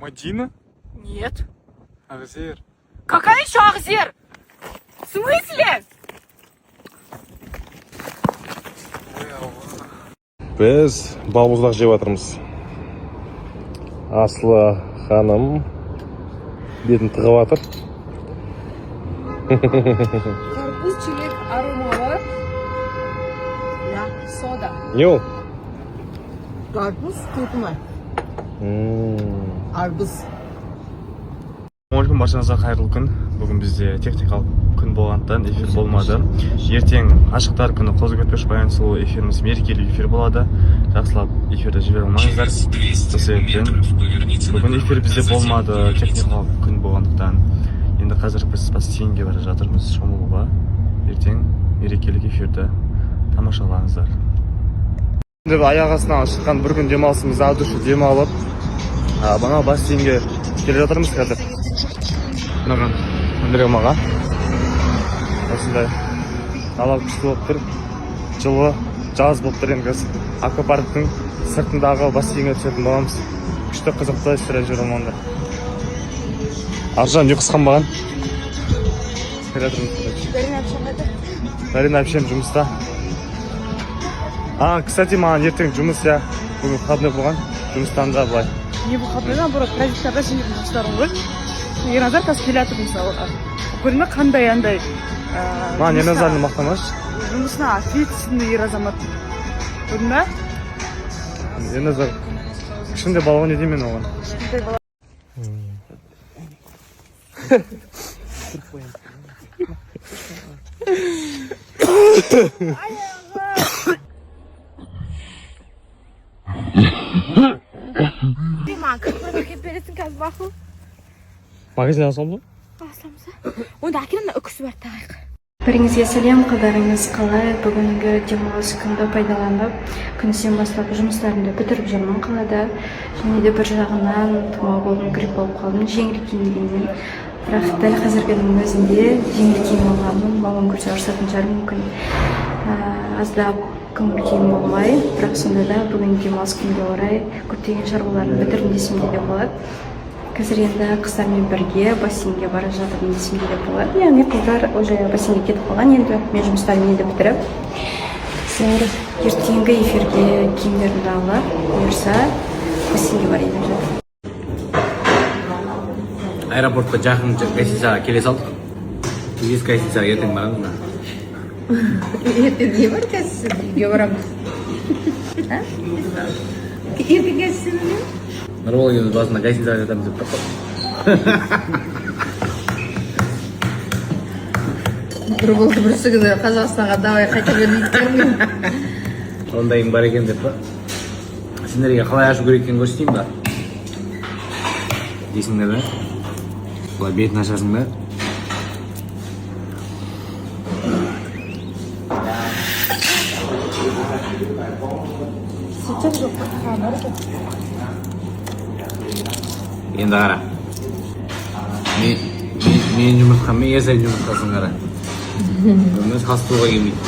Мадина? Нет. Агзер. Какая еще Ахзер? В смысле? Biz balmuzlaq jeb atırmız. Aslı xanım bетін tığып atır. Karpuz çilek aromalı. Ya soda. Ne o? Karpuz tutma. Arбуз. Мүмкін баршаңызға қайырлы күн. Бүгін бізде техникалық күн болғандықтан эфир болмады. Ертең ашықтар күні қозы көтпеш баян сұлу эфиріміз мерекелік эфир болады. Жақсылап эфирді жібере алмаңыздар. Сол себептен бүгін эфир бізде болмады, техникалық күн болғандықтан. Енді қазір біз бассейнге бара жатырмыз шомылуға. Ертең мерекелік эфирді тамашалаңыздар. Енді аяқ астынан шыққан бір күн демалысымызды от души демалып, бана бассейнге келе жатырмыз қазір. Мынаған өндірем аға. Осындай дала күшті болып тұр. Жылы жаз болып тұр енді қазір. Аквапарктың сыртындағы бассейнге түсетін боламыз. Күшті қызықты істер жүрем онда. Аржан ұйқысы қанбаған? Келе жатырмыз. Дарина әпшем жұмыста. Кстати, маған ертең жұмыс я. Бүгін выходной болған. Жұмыстан да былай. Не выходной, наоборот, праздниктарда сенің жұмыстарың ғой. Ерназар қазір келе жатыр мысалы. Көрдің бе қандай андай. Маған Ерназарды мақтамашы. Жұмысына ответственный ер азамат. Көрдің бе? Ерназар кішкентай балаға не деймін оған? Магазин алсам ба? Онда әкелін үкісі бар тағайық. Біріңізге сәлем, қалдарыңыз қалай? Бүгінгі демалыс күнді пайдаланып, күністен бастап жұмыстарымды бітіріп жүрмін қалада. Және де бір жағынан тұмау болдым, грипп болып қалдым, жеңіл киінгенмен. Бірақ дәл қазіргінің өзінде жеңіл киім болғанмын, мамам көрсе ұрсатын шығар мүмкін. Аздап көңіл күйім болмай, бірақ сонда да бүгін демалыс күнге орай көптеген шаруаларын бітірдім десем де болады. Қазір енді қыздармен бірге бассейнге бара жатырмын десем де болады. Яғни қыздар уже бассейнге кетіп қалған, енді мен жұмыстарымды енді бітіріп. Ертеңгі эфирге киімдерімді алып, бұйырса бассейнге барайын деп жатырмын. Аэропортқа жақын гостиницаға келе салдық. Ескі гостиницаға ертең барамыз ба? Ертең не бар қазір? Үйге барамыз. Ертең гостиницаға? Нұрбол екеуміз басында гостиницаға жатамыз деп тұрдық. Нұрболды бір күні Қазақстанға давай қайта бермейді. Ондайың бар екен деп па? Сендерге қалай ашу керек екенін көрсетейін ба? Дейсіңдер бе? Бұлай бетін ашасың ба? Енді қара. Мен жұмыртқамен ерсай жұмыртқасын қара. Өміз хастуға келмейді.